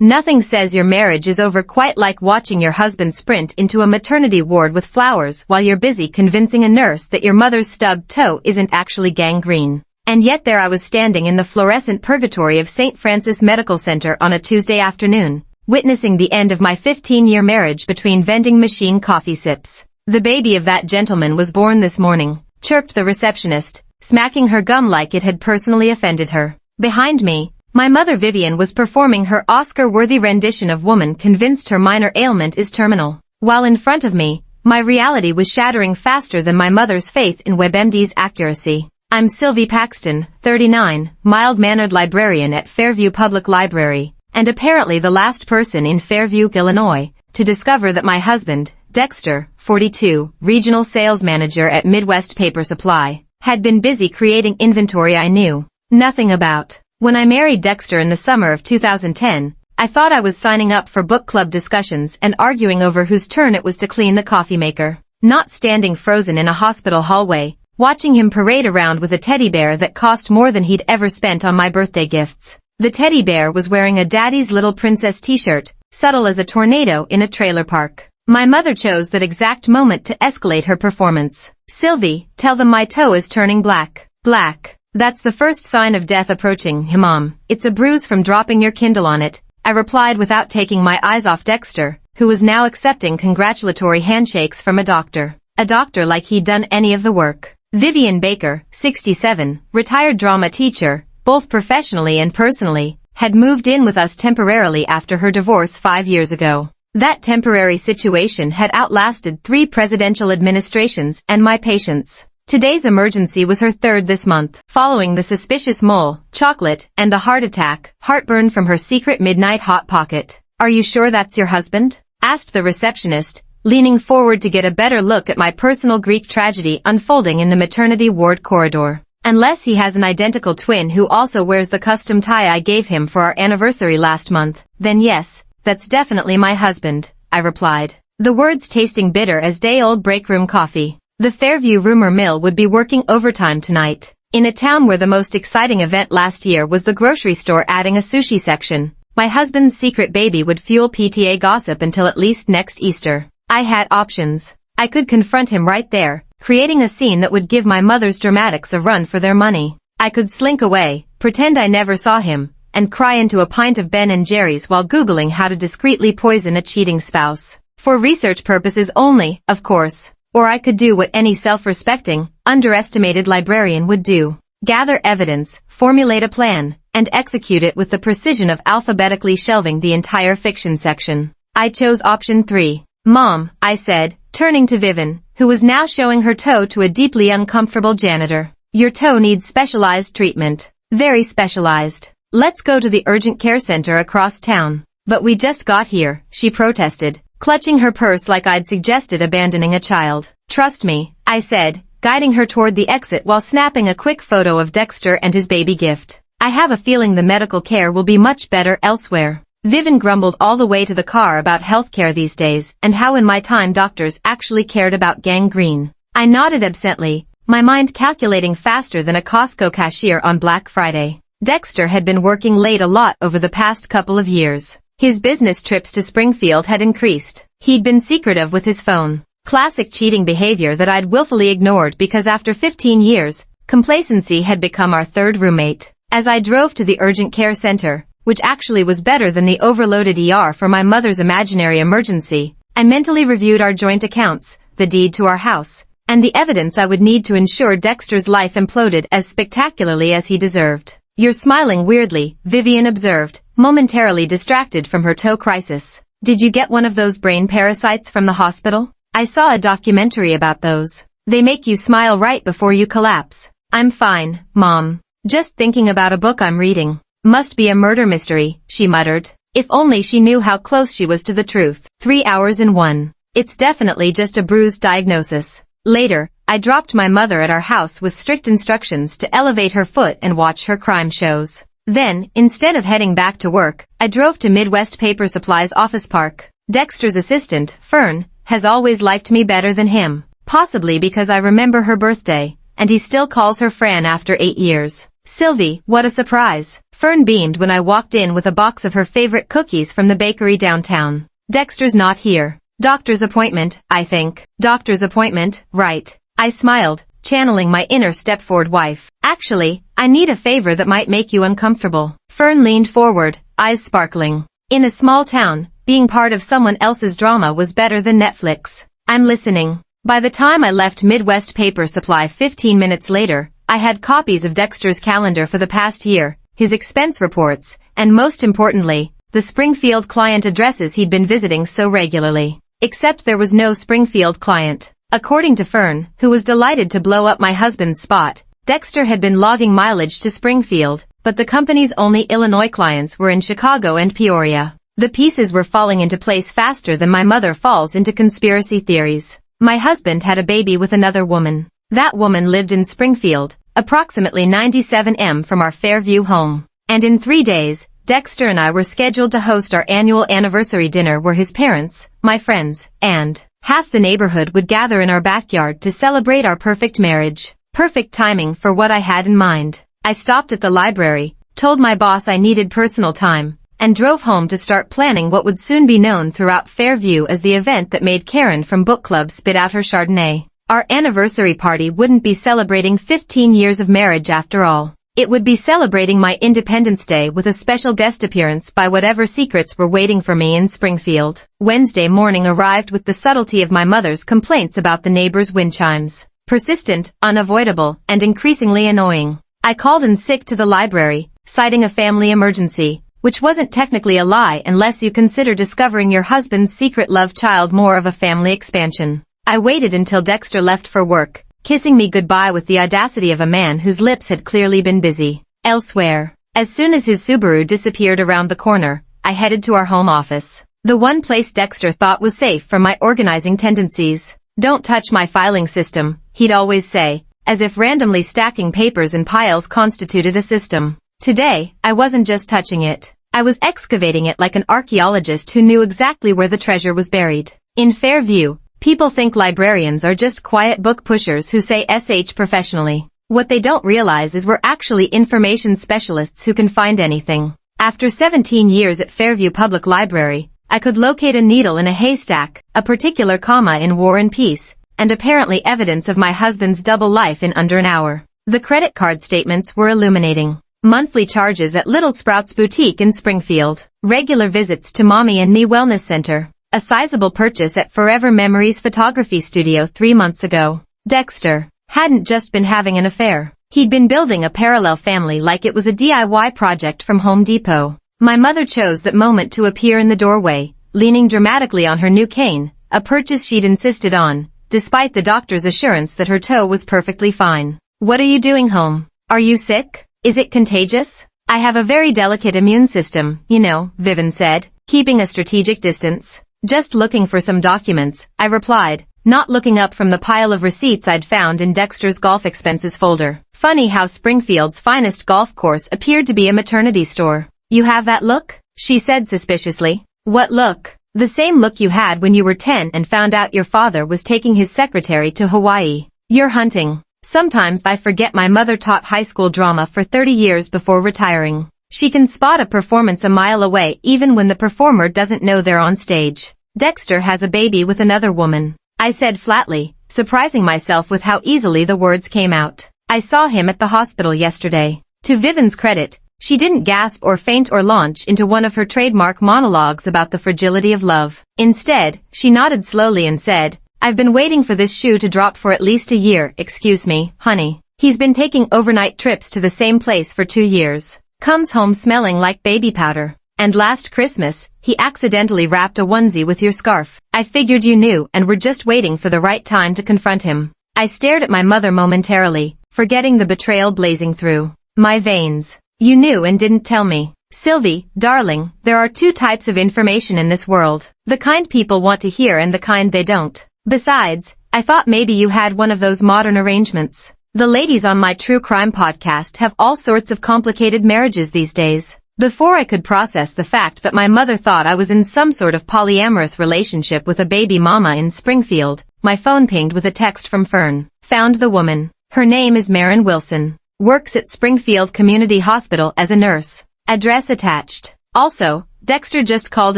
Nothing says your marriage is over quite like watching your husband sprint into a maternity ward with flowers while you're busy convincing a nurse that your mother's stubbed toe isn't actually gangrene. And yet there I was standing in the fluorescent purgatory of St. Francis Medical Center on a Tuesday afternoon, witnessing the end of my 15-year marriage between vending machine coffee sips. "The baby of that gentleman was born this morning," chirped the receptionist, smacking her gum like it had personally offended her. Behind me, my mother Vivian was performing her Oscar-worthy rendition of Woman Convinced Her Minor Ailment is Terminal, while in front of me, my reality was shattering faster than my mother's faith in WebMD's accuracy. I'm Sylvie Paxton, 39, mild-mannered librarian at Fairview Public Library, and apparently the last person in Fairview, Illinois, to discover that my husband, Dexter, 42, regional sales manager at Midwest Paper Supply, had been busy creating inventory I knew nothing about. When I married Dexter in the summer of 2010, I thought I was signing up for book club discussions and arguing over whose turn it was to clean the coffee maker, not standing frozen in a hospital hallway, watching him parade around with a teddy bear that cost more than he'd ever spent on my birthday gifts. The teddy bear was wearing a Daddy's Little Princess t-shirt, subtle as a tornado in a trailer park. My mother chose that exact moment to escalate her performance. "Sylvie, tell them my toe is turning black." "Black? That's the first sign of death approaching, Mom. It's a bruise from dropping your Kindle on it," I replied without taking my eyes off Dexter, who was now accepting congratulatory handshakes from a doctor. A doctor like he'd done any of the work. Vivian Baker, 67, retired drama teacher, both professionally and personally, had moved in with us temporarily after her divorce 5 years ago. That temporary situation had outlasted 3 presidential administrations and my patience. Today's emergency was her 3rd this month, following the suspicious mole, chocolate, and the heart attack, heartburn from her secret midnight hot pocket. "Are you sure that's your husband?" asked the receptionist, leaning forward to get a better look at my personal Greek tragedy unfolding in the maternity ward corridor. "Unless he has an identical twin who also wears the custom tie I gave him for our anniversary last month, then yes, that's definitely my husband," I replied, the words tasting bitter as day-old break-room coffee. The Fairview rumor mill would be working overtime tonight. In a town where the most exciting event last year was the grocery store adding a sushi section, my husband's secret baby would fuel PTA gossip until at least next Easter. I had options. I could confront him right there, creating a scene that would give my mother's dramatics a run for their money. I could slink away, pretend I never saw him, and cry into a pint of Ben & Jerry's while Googling how to discreetly poison a cheating spouse. For research purposes only, of course. Or I could do what any self-respecting, underestimated librarian would do. Gather evidence, formulate a plan, and execute it with the precision of alphabetically shelving the entire fiction section. I chose option 3. "Mom," I said, turning to Vivian, who was now showing her toe to a deeply uncomfortable janitor. "Your toe needs specialized treatment. Very specialized. Let's go to the urgent care center across town." "But we just got here," she protested, clutching her purse like I'd suggested abandoning a child. "Trust me," I said, guiding her toward the exit while snapping a quick photo of Dexter and his baby gift. "I have a feeling the medical care will be much better elsewhere." Vivian grumbled all the way to the car about healthcare these days and how in my time doctors actually cared about gangrene. I nodded absently, my mind calculating faster than a Costco cashier on Black Friday. Dexter had been working late a lot over the past couple of years. His business trips to Springfield had increased. He'd been secretive with his phone. Classic cheating behavior that I'd willfully ignored because after 15 years, complacency had become our 3rd roommate. As I drove to the urgent care center, which actually was better than the overloaded ER for my mother's imaginary emergency, I mentally reviewed our joint accounts, the deed to our house, and the evidence I would need to ensure Dexter's life imploded as spectacularly as he deserved. "You're smiling weirdly," Vivian observed, momentarily distracted from her toe crisis. "Did you get one of those brain parasites from the hospital? I saw a documentary about those. They make you smile right before you collapse." "I'm fine, Mom. Just thinking about a book I'm reading." "Must be a murder mystery," she muttered. If only she knew how close she was to the truth. 3 hours in one. "It's definitely just a bruised diagnosis." Later, I dropped my mother at our house with strict instructions to elevate her foot and watch her crime shows. Then, instead of heading back to work, I drove to Midwest Paper Supply's office park. Dexter's assistant, Fern, has always liked me better than him, possibly because I remember her birthday, and he still calls her Fran after 8 years. Sylvie, what a surprise. Fern beamed when I walked in with a box of her favorite cookies from the bakery downtown. Dexter's not here. Doctor's appointment, I think. Doctor's appointment, right. I smiled, channeling my inner Stepford wife. Actually, I need a favor that might make you uncomfortable. Fern leaned forward, eyes sparkling. In a small town, being part of someone else's drama was better than Netflix. I'm listening. By the time I left Midwest Paper Supply 15 minutes later, I had copies of Dexter's calendar for the past year, his expense reports, and most importantly, the Springfield client addresses he'd been visiting so regularly. Except there was no Springfield client. According to Fern, who was delighted to blow up my husband's spot, Dexter had been logging mileage to Springfield, but the company's only Illinois clients were in Chicago and Peoria. The pieces were falling into place faster than my mother falls into conspiracy theories. My husband had a baby with another woman. That woman lived in Springfield, approximately 97 m from our Fairview home. And in 3 days, Dexter and I were scheduled to host our annual anniversary dinner where his parents, my friends, and half the neighborhood would gather in our backyard to celebrate our perfect marriage. Perfect timing for what I had in mind. I stopped at the library, told my boss I needed personal time, and drove home to start planning what would soon be known throughout Fairview as the event that made Karen from book club spit out her Chardonnay. Our anniversary party wouldn't be celebrating 15 years of marriage after all. It would be celebrating my Independence Day with a special guest appearance by whatever secrets were waiting for me in Springfield. Wednesday morning arrived with the subtlety of my mother's complaints about the neighbors' wind chimes. Persistent, unavoidable, and increasingly annoying. I called in sick to the library, citing a family emergency, which wasn't technically a lie unless you consider discovering your husband's secret love child more of a family expansion. I waited until Dexter left for work, kissing me goodbye with the audacity of a man whose lips had clearly been busy elsewhere. As soon as his Subaru disappeared around the corner, I headed to our home office. The one place Dexter thought was safe from my organizing tendencies. Don't touch my filing system, he'd always say, as if randomly stacking papers in piles constituted a system. Today, I wasn't just touching it. I was excavating it like an archaeologist who knew exactly where the treasure was buried. In Fairview, people think librarians are just quiet book pushers who say SH professionally. What they don't realize is we're actually information specialists who can find anything. After 17 years at Fairview Public Library, I could locate a needle in a haystack, a particular comma in War and Peace, and apparently evidence of my husband's double life in under an hour. The credit card statements were illuminating. Monthly charges at Little Sprouts Boutique in Springfield. Regular visits to Mommy and Me Wellness Center. A sizable purchase at Forever Memories Photography Studio 3 months ago. Dexter hadn't just been having an affair. He'd been building a parallel family like it was a DIY project from Home Depot. My mother chose that moment to appear in the doorway, leaning dramatically on her new cane, a purchase she'd insisted on, despite the doctor's assurance that her toe was perfectly fine. What are you doing home? Are you sick? Is it contagious? I have a very delicate immune system, you know, Vivian said, keeping a strategic distance. Just looking for some documents, I replied, not looking up from the pile of receipts I'd found in Dexter's golf expenses folder. Funny how Springfield's finest golf course appeared to be a maternity store. You have that look? She said suspiciously. What look? The same look you had when you were 10 and found out your father was taking his secretary to Hawaii. You're hunting. Sometimes I forget my mother taught high school drama for 30 years before retiring. She can spot a performance a mile away even when the performer doesn't know they're on stage. Dexter has a baby with another woman, I said flatly, surprising myself with how easily the words came out. I saw him at the hospital yesterday. To Vivian's credit, she didn't gasp or faint or launch into one of her trademark monologues about the fragility of love. Instead, she nodded slowly and said, I've been waiting for this shoe to drop for at least a year. Excuse me, honey. He's been taking overnight trips to the same place for 2 years. Comes home smelling like baby powder. And last Christmas, he accidentally wrapped a onesie with your scarf. I figured you knew and were just waiting for the right time to confront him. I stared at my mother momentarily, forgetting the betrayal blazing through my veins. You knew and didn't tell me. Sylvie, darling, there are 2 types of information in this world. The kind people want to hear and the kind they don't. Besides, I thought maybe you had one of those modern arrangements. The ladies on my true crime podcast have all sorts of complicated marriages these days. Before I could process the fact that my mother thought I was in some sort of polyamorous relationship with a baby mama in Springfield, my phone pinged with a text from Fern. Found the woman. Her name is Maren Wilson. Works at Springfield Community Hospital as a nurse. Address attached. Also, Dexter just called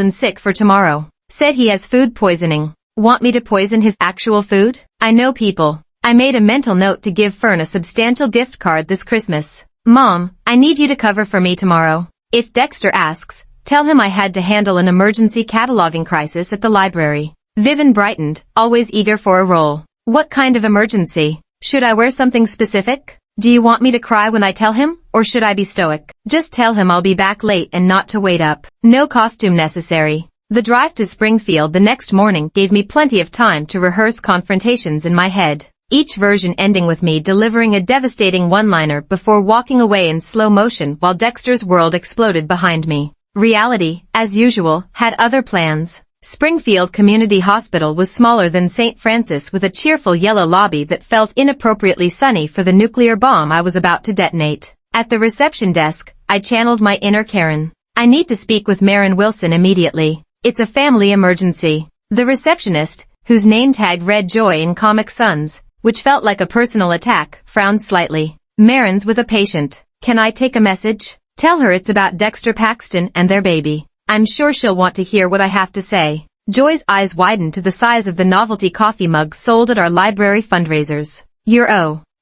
in sick for tomorrow. Said he has food poisoning. Want me to poison his actual food? I know people. I made a mental note to give Fern a substantial gift card this Christmas. Mom, I need you to cover for me tomorrow. If Dexter asks, tell him I had to handle an emergency cataloging crisis at the library. Vivian brightened, always eager for a role. What kind of emergency? Should I wear something specific? Do you want me to cry when I tell him, or should I be stoic? Just tell him I'll be back late and not to wait up. No costume necessary. The drive to Springfield the next morning gave me plenty of time to rehearse confrontations in my head, each version ending with me delivering a devastating one-liner before walking away in slow motion while Dexter's world exploded behind me. Reality, as usual, had other plans. Springfield Community Hospital was smaller than St. Francis with a cheerful yellow lobby that felt inappropriately sunny for the nuclear bomb I was about to detonate. At the reception desk, I channeled my inner Karen. I need to speak with Maren Wilson immediately. It's a family emergency. The receptionist, whose name tag read Joy in Comic Sans, which felt like a personal attack, frowned slightly. Maren's with a patient. Can I take a message? Tell her it's about Dexter Paxton and their baby. I'm sure she'll want to hear what I have to say. Joy's eyes widened to the size of the novelty coffee mug sold at our library fundraisers.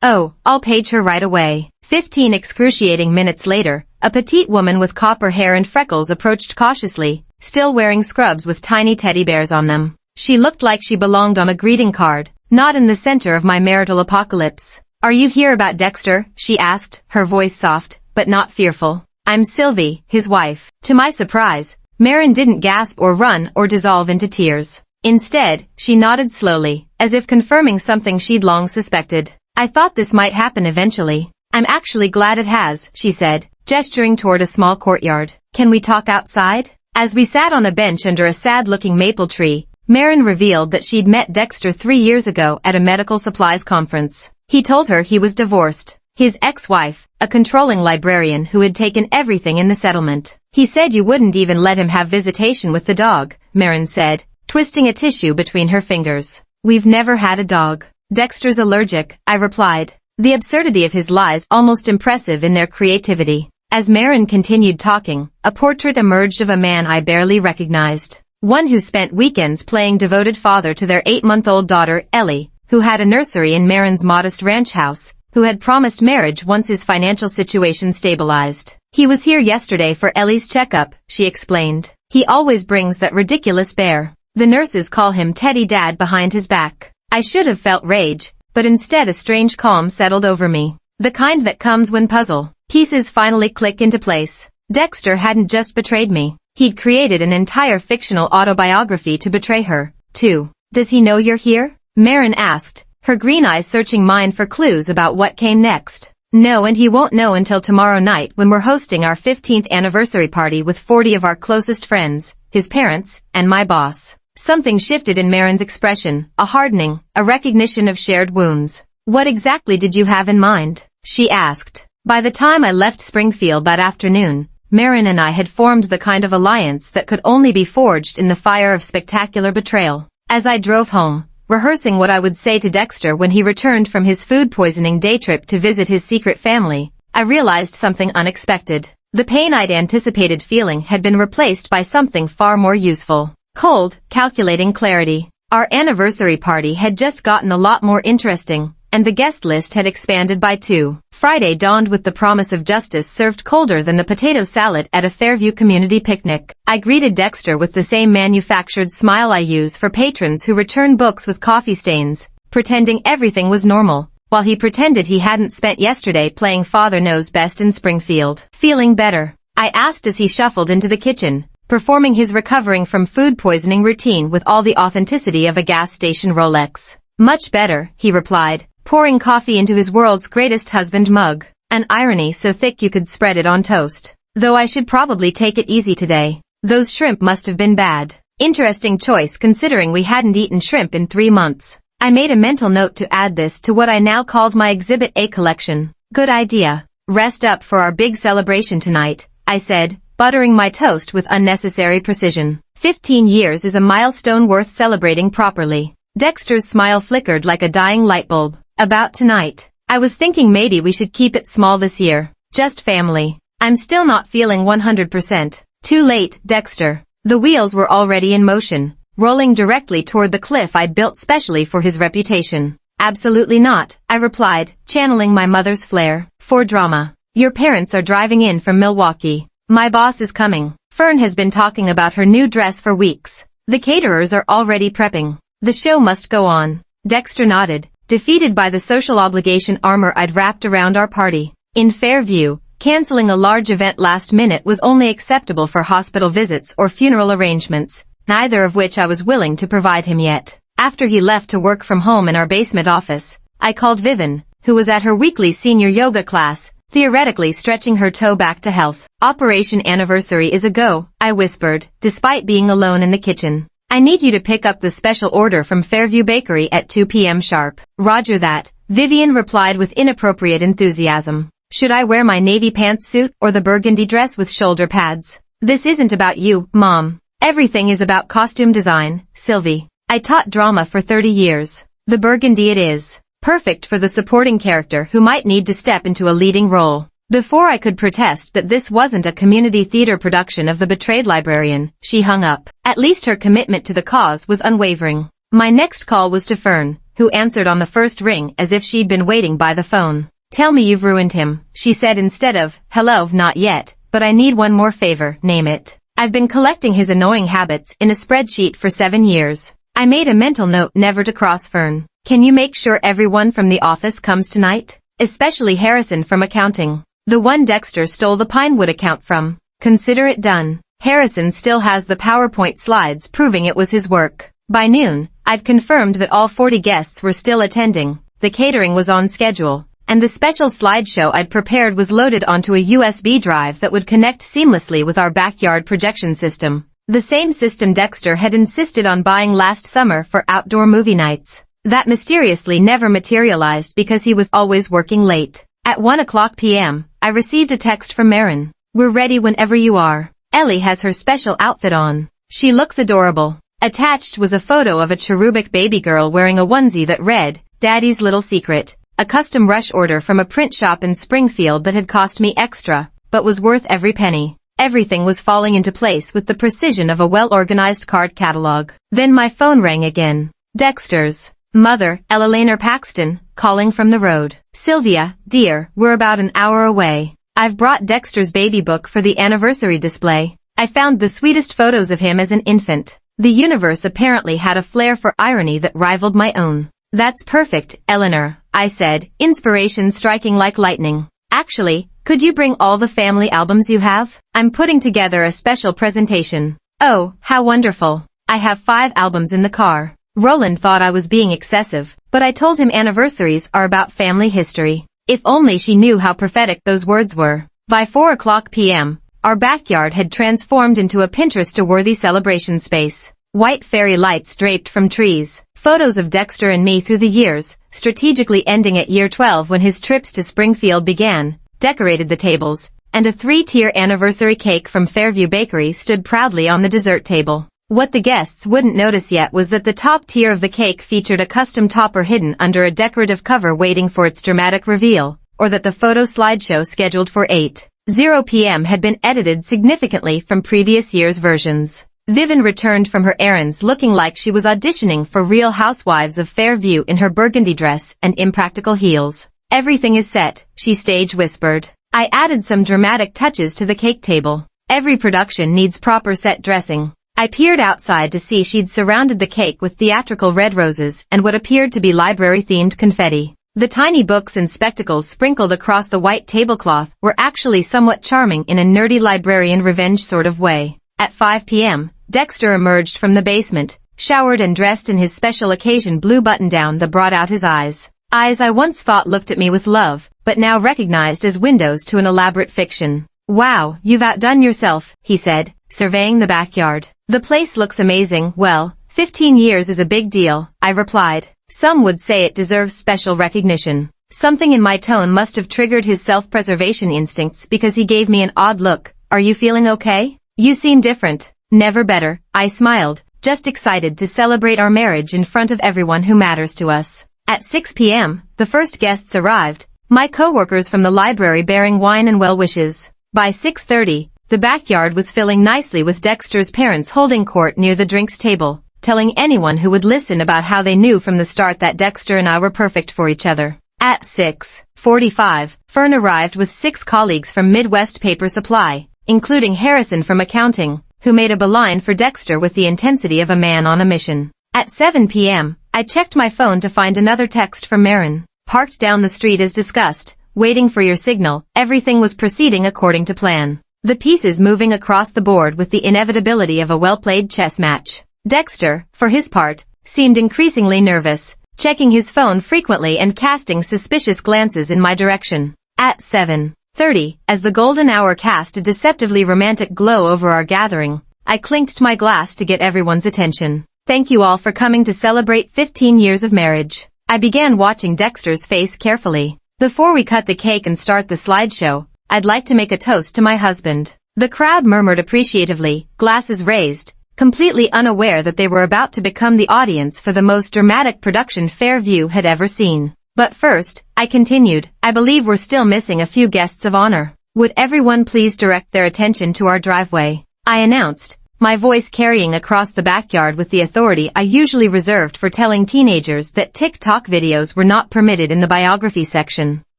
I'll page her right away. 15 excruciating minutes later, a petite woman with copper hair and freckles approached cautiously, still wearing scrubs with tiny teddy bears on them. She looked like she belonged on a greeting card, not in the center of my marital apocalypse. Are you here about Dexter? She asked, her voice soft, but not fearful. I'm Sylvie, his wife. To my surprise, Maren didn't gasp or run or dissolve into tears. Instead, she nodded slowly, as if confirming something she'd long suspected. I thought this might happen eventually. I'm actually glad it has, she said, gesturing toward a small courtyard. Can we talk outside? As we sat on a bench under a sad-looking maple tree, Maren revealed that she'd met Dexter 3 years ago at a medical supplies conference. He told her he was divorced. His ex-wife, a controlling librarian who had taken everything in the settlement. He said you wouldn't even let him have visitation with the dog, Maren said, twisting a tissue between her fingers. We've never had a dog. Dexter's allergic, I replied. The absurdity of his lies almost impressive in their creativity. As Maren continued talking, a portrait emerged of a man I barely recognized. One who spent weekends playing devoted father to their 8-month-old daughter, Ellie, who had a nursery in Maren's modest ranch house, who had promised marriage once his financial situation stabilized. He was here yesterday for Ellie's checkup, she explained. He always brings that ridiculous bear. The nurses call him Teddy Dad behind his back. I should have felt rage, but instead a strange calm settled over me. The kind that comes when puzzle pieces finally click into place. Dexter hadn't just betrayed me. He'd created an entire fictional autobiography to betray her, too. Does he know you're here? Maren asked, her green eyes searching mine for clues about what came next. No, and he won't know until tomorrow night when we're hosting our 15th anniversary party with 40 of our closest friends, his parents, and my boss. Something shifted in Maren's expression, a hardening, a recognition of shared wounds. What exactly did you have in mind? She asked. By the time I left Springfield that afternoon, Maren and I had formed the kind of alliance that could only be forged in the fire of spectacular betrayal. As I drove home, rehearsing what I would say to Dexter when he returned from his food poisoning day trip to visit his secret family, I realized something unexpected. The pain I'd anticipated feeling had been replaced by something far more useful. Cold, calculating clarity. Our anniversary party had just gotten a lot more interesting, and the guest list had expanded by 2. Friday dawned with the promise of justice served colder than the potato salad at a Fairview community picnic. I greeted Dexter with the same manufactured smile I use for patrons who return books with coffee stains, pretending everything was normal, while he pretended he hadn't spent yesterday playing Father Knows Best in Springfield. Feeling better? I asked as he shuffled into the kitchen, performing his recovering from food poisoning routine with all the authenticity of a gas station Rolex. Much better, he replied, pouring coffee into his world's greatest husband mug, an irony so thick you could spread it on toast. Though I should probably take it easy today. Those shrimp must have been bad. Interesting choice considering we hadn't eaten shrimp in 3 months. I made a mental note to add this to what I now called my Exhibit A collection. Good idea. Rest up for our big celebration tonight, I said, buttering my toast with unnecessary precision. 15 years is a milestone worth celebrating properly. Dexter's smile flickered like a dying light bulb. About tonight. I was thinking maybe we should keep it small this year. Just family. I'm still not feeling 100%. Too late, Dexter. The wheels were already in motion, rolling directly toward the cliff I'd built specially for his reputation. Absolutely not, I replied, channeling my mother's flair for drama. Your parents are driving in from Milwaukee. My boss is coming. Fern has been talking about her new dress for weeks. The caterers are already prepping. The show must go on. Dexter nodded, defeated by the social obligation armor I'd wrapped around our party. In Fairview, canceling a large event last minute was only acceptable for hospital visits or funeral arrangements, neither of which I was willing to provide him yet. After he left to work from home in our basement office, I called Vivian, who was at her weekly senior yoga class, theoretically stretching her toe back to health. Operation Anniversary is a go, I whispered, despite being alone in the kitchen. I need you to pick up the special order from Fairview Bakery at 2 p.m. sharp. Roger that, Vivian replied with inappropriate enthusiasm. Should I wear my navy pantsuit or the burgundy dress with shoulder pads? This isn't about you, Mom. Everything is about costume design, Sylvie. I taught drama for 30 years. The burgundy it is. Perfect for the supporting character who might need to step into a leading role. Before I could protest that this wasn't a community theater production of The Betrayed Librarian, she hung up. At least her commitment to the cause was unwavering. My next call was to Fern, who answered on the first ring as if she'd been waiting by the phone. Tell me you've ruined him, she said instead of, hello, not yet, but I need one more favor, name it. I've been collecting his annoying habits in a spreadsheet for 7 years. I made a mental note never to cross Fern. Can you make sure everyone from the office comes tonight? Especially Harrison from accounting. The one Dexter stole the Pinewood account from. Consider it done. Harrison still has the PowerPoint slides proving it was his work. By noon, I'd confirmed that all 40 guests were still attending, the catering was on schedule, and the special slideshow I'd prepared was loaded onto a USB drive that would connect seamlessly with our backyard projection system. The same system Dexter had insisted on buying last summer for outdoor movie nights. That mysteriously never materialized because he was always working late. At 1:00 p.m., I received a text from Marin. We're ready whenever you are. Ellie has her special outfit on. She looks adorable. Attached was a photo of a cherubic baby girl wearing a onesie that read, Daddy's Little Secret, a custom rush order from a print shop in Springfield that had cost me extra, but was worth every penny. Everything was falling into place with the precision of a well-organized card catalog. Then my phone rang again. Dexter's mother, Elaine Paxton, calling from the road. Sylvia, dear, we're about an hour away. I've brought Dexter's baby book for the anniversary display. I found the sweetest photos of him as an infant. The universe apparently had a flair for irony that rivaled my own. That's perfect, Eleanor, I said, inspiration striking like lightning. Actually, could you bring all the family albums you have? I'm putting together a special presentation. Oh, how wonderful. I have 5 albums in the car. Roland thought I was being excessive, but I told him anniversaries are about family history. If only she knew how prophetic those words were. By 4:00 p.m., our backyard had transformed into a Pinterest-worthy celebration space. White fairy lights draped from trees, photos of Dexter and me through the years, strategically ending at year 12 when his trips to Springfield began, decorated the tables, and a 3-tier anniversary cake from Fairview Bakery stood proudly on the dessert table. What the guests wouldn't notice yet was that the top tier of the cake featured a custom topper hidden under a decorative cover waiting for its dramatic reveal, or that the photo slideshow scheduled for 8:00 p.m. had been edited significantly from previous year's versions. Vivian returned from her errands looking like she was auditioning for Real Housewives of Fairview in her burgundy dress and impractical heels. Everything is set, she stage whispered. I added some dramatic touches to the cake table. Every production needs proper set dressing. I peered outside to see she'd surrounded the cake with theatrical red roses and what appeared to be library-themed confetti. The tiny books and spectacles sprinkled across the white tablecloth were actually somewhat charming in a nerdy librarian revenge sort of way. At 5 p.m., Dexter emerged from the basement, showered and dressed in his special occasion blue button-down that brought out his eyes. Eyes I once thought looked at me with love, but now recognized as windows to an elaborate fiction. Wow, you've outdone yourself, he said, surveying the backyard. The place looks amazing. Well, 15 years is a big deal, I replied. Some would say it deserves special recognition. Something in my tone must have triggered his self-preservation instincts because he gave me an odd look. Are you feeling okay? You seem different. Never better, I smiled, just excited to celebrate our marriage in front of everyone who matters to us. At 6 p.m., the first guests arrived, my coworkers from the library bearing wine and well wishes. By 6:30, the backyard was filling nicely with Dexter's parents holding court near the drinks table, telling anyone who would listen about how they knew from the start that Dexter and I were perfect for each other. At 6:45, Fern arrived with 6 colleagues from Midwest Paper Supply, including Harrison from accounting, who made a beeline for Dexter with the intensity of a man on a mission. At 7 p.m., I checked my phone to find another text from Marin. Parked down the street as discussed, waiting for your signal, everything was proceeding according to plan. The pieces moving across the board with the inevitability of a well-played chess match. Dexter, for his part, seemed increasingly nervous, checking his phone frequently and casting suspicious glances in my direction. At 7:30, as the golden hour cast a deceptively romantic glow over our gathering, I clinked my glass to get everyone's attention. Thank you all for coming to celebrate 15 years of marriage. I began watching Dexter's face carefully. Before we cut the cake and start the slideshow, I'd like to make a toast to my husband. The crowd murmured appreciatively, glasses raised, completely unaware that they were about to become the audience for the most dramatic production Fairview had ever seen. But first, I continued, I believe we're still missing a few guests of honor. Would everyone please direct their attention to our driveway? I announced, my voice carrying across the backyard with the authority I usually reserved for telling teenagers that TikTok videos were not permitted in the biography section.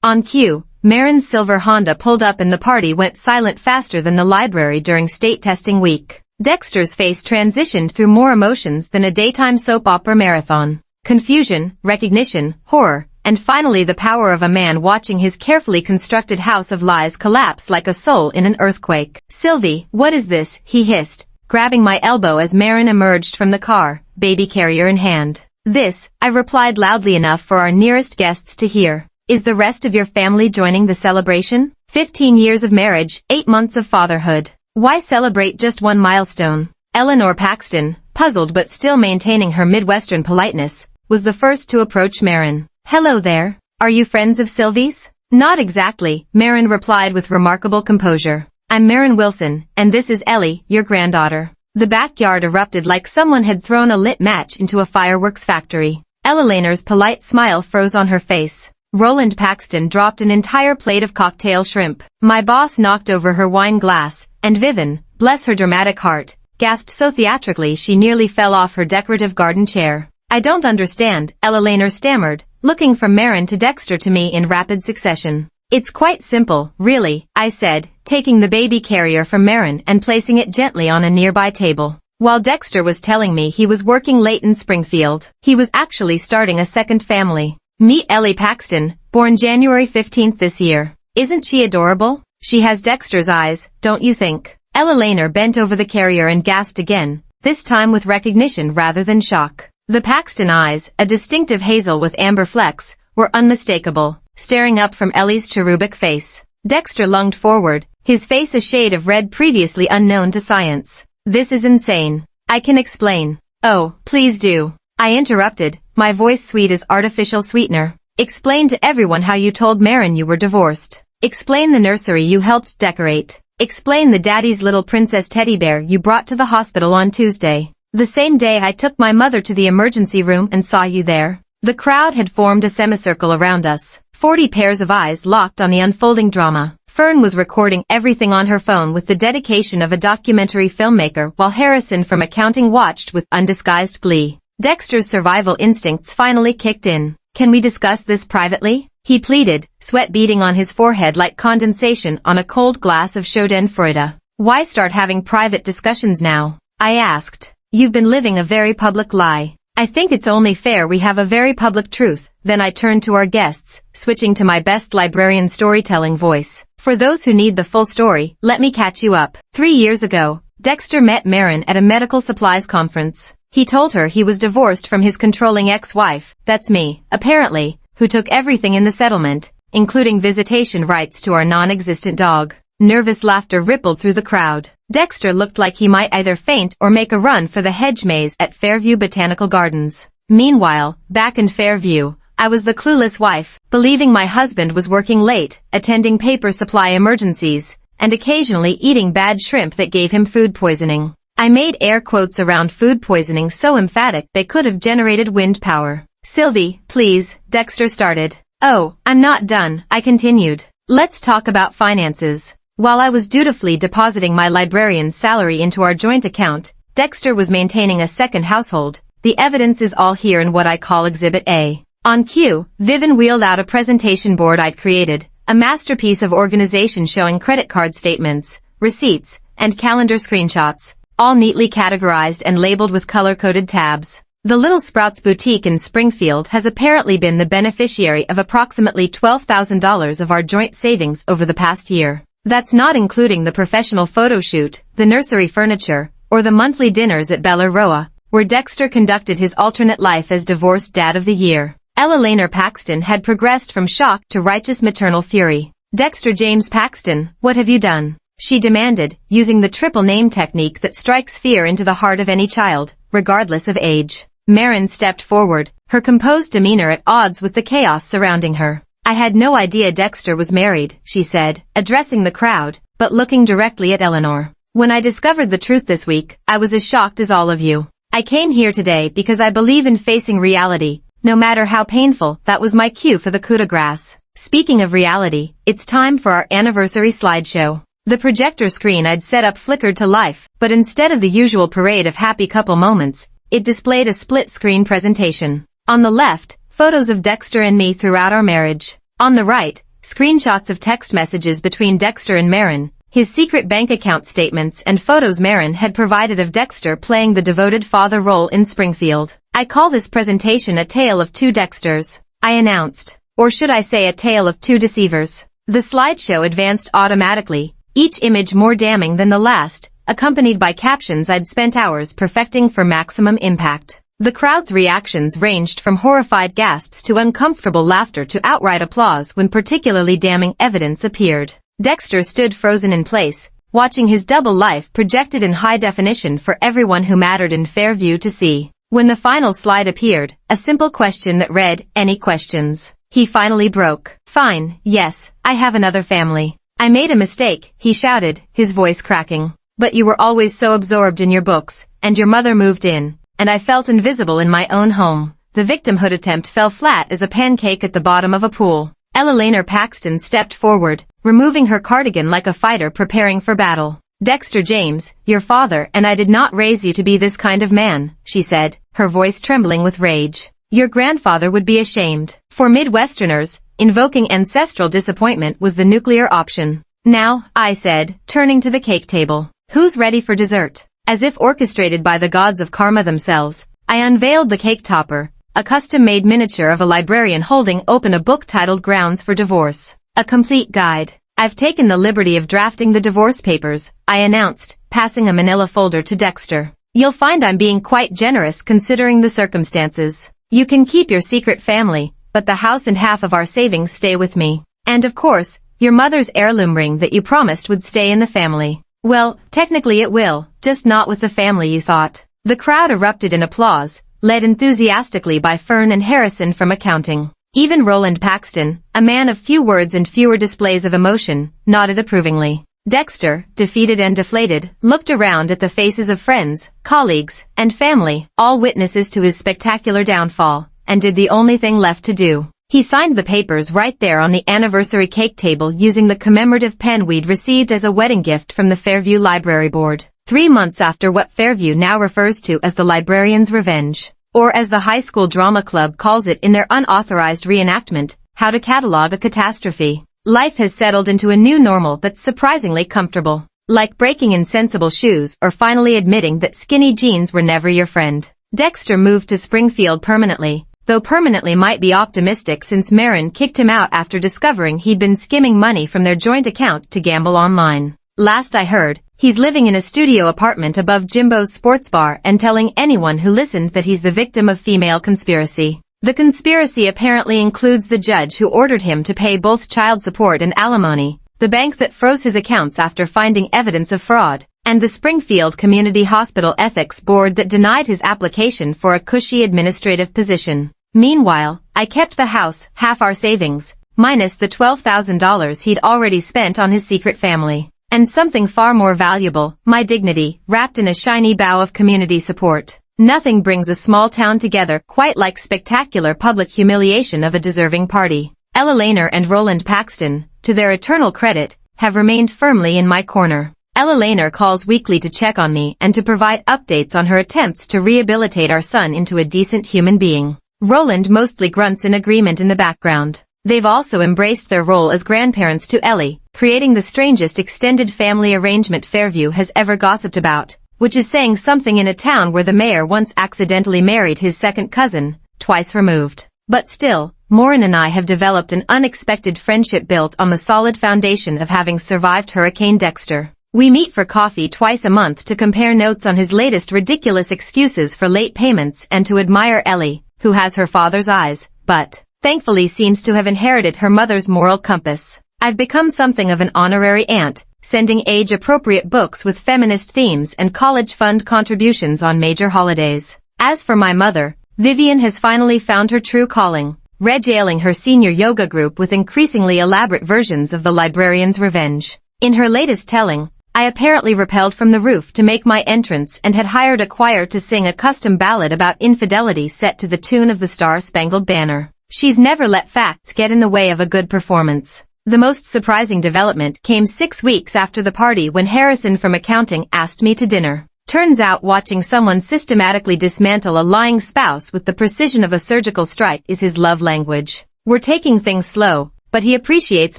On cue, Marin's silver Honda pulled up and the party went silent faster than the library during state testing week. Dexter's face transitioned through more emotions than a daytime soap opera marathon. Confusion, recognition, horror, and finally the power of a man watching his carefully constructed house of lies collapse like a soul in an earthquake. Sylvie, what is this? He hissed, grabbing my elbow as Marin emerged from the car, baby carrier in hand. This, I replied loudly enough for our nearest guests to hear. Is the rest of your family joining the celebration? 15 years of marriage, 8 months of fatherhood. Why celebrate just one milestone? Eleanor Paxton, puzzled but still maintaining her Midwestern politeness, was the first to approach Marin. Hello there. Are you friends of Sylvie's? Not exactly, Marin replied with remarkable composure. I'm Marin Wilson, and this is Ellie, your granddaughter. The backyard erupted like someone had thrown a lit match into a fireworks factory. Eleanor's polite smile froze on her face. Roland Paxton dropped an entire plate of cocktail shrimp. My boss knocked over her wine glass, and Vivian, bless her dramatic heart, gasped so theatrically she nearly fell off her decorative garden chair. I don't understand, Eleanor stammered, looking from Marin to Dexter to me in rapid succession. It's quite simple, really, I said, taking the baby carrier from Marin and placing it gently on a nearby table. While Dexter was telling me he was working late in Springfield, he was actually starting a second family. Meet Ellie Paxton, born January 15th this year. Isn't she adorable? She has Dexter's eyes, don't you think? Eleanor bent over the carrier and gasped again, this time with recognition rather than shock. The Paxton eyes, a distinctive hazel with amber flecks, were unmistakable, staring up from Ellie's cherubic face. Dexter lunged forward, his face a shade of red previously unknown to science. This is insane. I can explain. Oh, please do. I interrupted, my voice sweet as artificial sweetener. Explain to everyone how you told Marin you were divorced. Explain the nursery you helped decorate. Explain the daddy's little princess teddy bear you brought to the hospital on Tuesday. The same day I took my mother to the emergency room and saw you there. The crowd had formed a semicircle around us. 40 pairs of eyes locked on the unfolding drama. Fern was recording everything on her phone with the dedication of a documentary filmmaker while Harrison from accounting watched with undisguised glee. Dexter's survival instincts finally kicked in. Can we discuss this privately? He pleaded, sweat beading on his forehead like condensation on a cold glass of Schadenfreude. Why start having private discussions now? I asked. You've been living a very public lie. I think it's only fair we have a very public truth. Then I turned to our guests, switching to my best librarian storytelling voice. For those who need the full story, let me catch you up. 3 years ago, Dexter met Marin at a medical supplies conference. He told her he was divorced from his controlling ex-wife, that's me, apparently, who took everything in the settlement, including visitation rights to our non-existent dog. Nervous laughter rippled through the crowd. Dexter looked like he might either faint or make a run for the hedge maze at Fairview Botanical Gardens. Meanwhile, back in Fairview, I was the clueless wife, believing my husband was working late, attending paper supply emergencies, and occasionally eating bad shrimp that gave him food poisoning. I made air quotes around food poisoning so emphatic they could have generated wind power. Sylvie, please, Dexter started. Oh, I'm not done, I continued. Let's talk about finances. While I was dutifully depositing my librarian's salary into our joint account, Dexter was maintaining a second household. The evidence is all here in what I call Exhibit A. On cue, Vivian wheeled out a presentation board I'd created, a masterpiece of organization showing credit card statements, receipts, and calendar screenshots, all neatly categorized and labeled with color-coded tabs. The Little Sprouts boutique in Springfield has apparently been the beneficiary of approximately $12,000 of our joint savings over the past year. That's not including the professional photo shoot, the nursery furniture, or the monthly dinners at Bella Roa, where Dexter conducted his alternate life as divorced dad of the year. Ella Laner Paxton had progressed from shock to righteous maternal fury. Dexter James Paxton, what have you done? She demanded, using the triple name technique that strikes fear into the heart of any child, regardless of age. Marin stepped forward, her composed demeanor at odds with the chaos surrounding her. I had no idea Dexter was married, she said, addressing the crowd, but looking directly at Eleanor. When I discovered the truth this week, I was as shocked as all of you. I came here today because I believe in facing reality, no matter how painful. That was my cue for the coup de grace. Speaking of reality, it's time for our anniversary slideshow. The projector screen I'd set up flickered to life, but instead of the usual parade of happy couple moments, it displayed a split-screen presentation. On the left, photos of Dexter and me throughout our marriage. On the right, screenshots of text messages between Dexter and Marin, his secret bank account statements and photos Marin had provided of Dexter playing the devoted father role in Springfield. I call this presentation a tale of two Dexters, I announced. Or should I say a tale of two deceivers? The slideshow advanced automatically, each image more damning than the last, accompanied by captions I'd spent hours perfecting for maximum impact. The crowd's reactions ranged from horrified gasps to uncomfortable laughter to outright applause when particularly damning evidence appeared. Dexter stood frozen in place, watching his double life projected in high definition for everyone who mattered in Fairview to see. When the final slide appeared, a simple question that read, "Any questions?" he finally broke. "Fine, yes, I have another family. I made a mistake," he shouted, his voice cracking. "But you were always so absorbed in your books, and your mother moved in, and I felt invisible in my own home." The victimhood attempt fell flat as a pancake at the bottom of a pool. Ella Laner Paxton stepped forward, removing her cardigan like a fighter preparing for battle. "Dexter James, your father and I did not raise you to be this kind of man," she said, her voice trembling with rage. "Your grandfather would be ashamed." For Midwesterners, invoking ancestral disappointment was the nuclear option. "Now," I said, turning to the cake table. "Who's ready for dessert?" As if orchestrated by the gods of karma themselves, I unveiled the cake topper, a custom-made miniature of a librarian holding open a book titled Grounds for Divorce. A complete guide. "I've taken the liberty of drafting the divorce papers," I announced, passing a manila folder to Dexter. "You'll find I'm being quite generous considering the circumstances. You can keep your secret family, but the house and half of our savings stay with me. And of course, your mother's heirloom ring that you promised would stay in the family. Well, technically it will, just not with the family you thought." The crowd erupted in applause, led enthusiastically by Fern and Harrison from accounting. Even Roland Paxton, a man of few words and fewer displays of emotion, nodded approvingly. Dexter, defeated and deflated, looked around at the faces of friends, colleagues, and family, all witnesses to his spectacular downfall, and did the only thing left to do. He signed the papers right there on the anniversary cake table using the commemorative pen we'd received as a wedding gift from the Fairview Library Board. 3 months after what Fairview now refers to as the Librarian's Revenge, or as the High School Drama Club calls it in their unauthorized reenactment, How to Catalog a Catastrophe. Life has settled into a new normal that's surprisingly comfortable. Like breaking insensible shoes or finally admitting that skinny jeans were never your friend. Dexter moved to Springfield permanently, though permanently might be optimistic since Marin kicked him out after discovering he'd been skimming money from their joint account to gamble online. Last I heard, he's living in a studio apartment above Jimbo's sports bar and telling anyone who listened that he's the victim of female conspiracy. The conspiracy apparently includes the judge who ordered him to pay both child support and alimony, the bank that froze his accounts after finding evidence of fraud, and the Springfield Community Hospital Ethics Board that denied his application for a cushy administrative position. Meanwhile, I kept the house, half our savings, minus the $12,000 he'd already spent on his secret family. And something far more valuable, my dignity, wrapped in a shiny bow of community support. Nothing brings a small town together quite like spectacular public humiliation of a deserving party. Ella Lehner and Roland Paxton, to their eternal credit, have remained firmly in my corner. Ella Lehner calls weekly to check on me and to provide updates on her attempts to rehabilitate our son into a decent human being. Roland mostly grunts in agreement in the background. They've also embraced their role as grandparents to Ellie, creating the strangest extended family arrangement Fairview has ever gossiped about, which is saying something in a town where the mayor once accidentally married his second cousin, twice removed. But still, Maureen and I have developed an unexpected friendship built on the solid foundation of having survived Hurricane Dexter. We meet for coffee twice a month to compare notes on his latest ridiculous excuses for late payments and to admire Ellie, who has her father's eyes, but thankfully seems to have inherited her mother's moral compass. I've become something of an honorary aunt, sending age-appropriate books with feminist themes and college fund contributions on major holidays. As for my mother, Vivian has finally found her true calling, regaling her senior yoga group with increasingly elaborate versions of the librarian's revenge. In her latest telling, I apparently rappelled from the roof to make my entrance and had hired a choir to sing a custom ballad about infidelity set to the tune of the Star-Spangled Banner. She's never let facts get in the way of a good performance. The most surprising development came 6 weeks after the party when Harrison from accounting asked me to dinner. Turns out watching someone systematically dismantle a lying spouse with the precision of a surgical strike is his love language. We're taking things slow, but he appreciates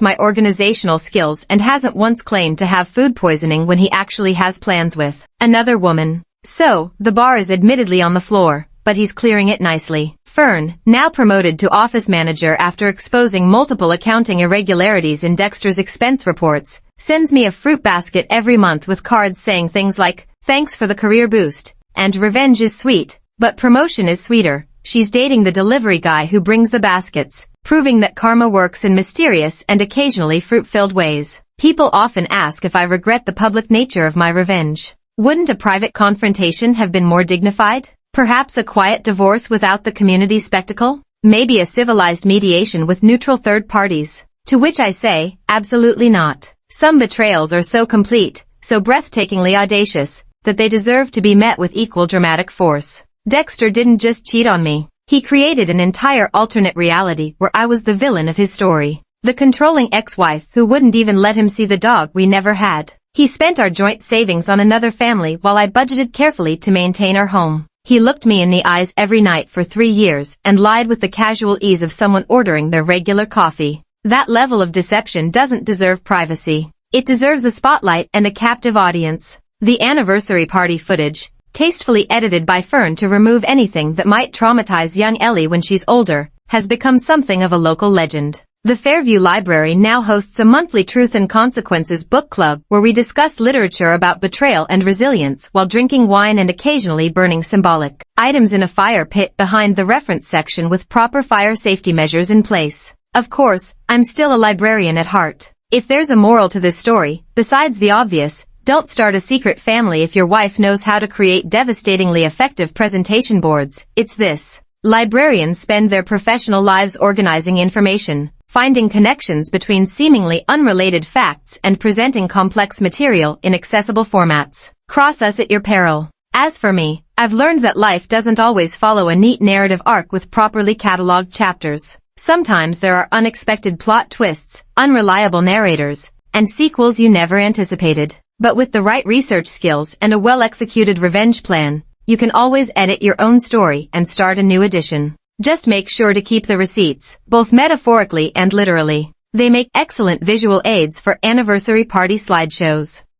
my organizational skills and hasn't once claimed to have food poisoning when he actually has plans with another woman. So, the bar is admittedly on the floor, but he's clearing it nicely. Fern, now promoted to office manager after exposing multiple accounting irregularities in Dexter's expense reports, sends me a fruit basket every month with cards saying things like, "Thanks for the career boost," and "Revenge is sweet, but promotion is sweeter." She's dating the delivery guy who brings the baskets, proving that karma works in mysterious and occasionally fruit-filled ways. People often ask if I regret the public nature of my revenge. Wouldn't a private confrontation have been more dignified? Perhaps a quiet divorce without the community spectacle? Maybe a civilized mediation with neutral third parties? To which I say, absolutely not. Some betrayals are so complete, so breathtakingly audacious, that they deserve to be met with equal dramatic force. Dexter didn't just cheat on me. He created an entire alternate reality where I was the villain of his story. The controlling ex-wife who wouldn't even let him see the dog we never had. He spent our joint savings on another family while I budgeted carefully to maintain our home. He looked me in the eyes every night for 3 years and lied with the casual ease of someone ordering their regular coffee. That level of deception doesn't deserve privacy. It deserves a spotlight and a captive audience. The anniversary party footage, tastefully edited by Fern to remove anything that might traumatize young Ellie when she's older, has become something of a local legend. The Fairview Library now hosts a monthly Truth and Consequences book club where we discuss literature about betrayal and resilience while drinking wine and occasionally burning symbolic items in a fire pit behind the reference section with proper fire safety measures in place. Of course, I'm still a librarian at heart. If there's a moral to this story, besides the obvious, don't start a secret family if your wife knows how to create devastatingly effective presentation boards, it's this. Librarians spend their professional lives organizing information, finding connections between seemingly unrelated facts and presenting complex material in accessible formats. Cross us at your peril. As for me, I've learned that life doesn't always follow a neat narrative arc with properly cataloged chapters. Sometimes there are unexpected plot twists, unreliable narrators, and sequels you never anticipated. But with the right research skills and a well-executed revenge plan, you can always edit your own story and start a new edition. Just make sure to keep the receipts, both metaphorically and literally. They make excellent visual aids for anniversary party slideshows.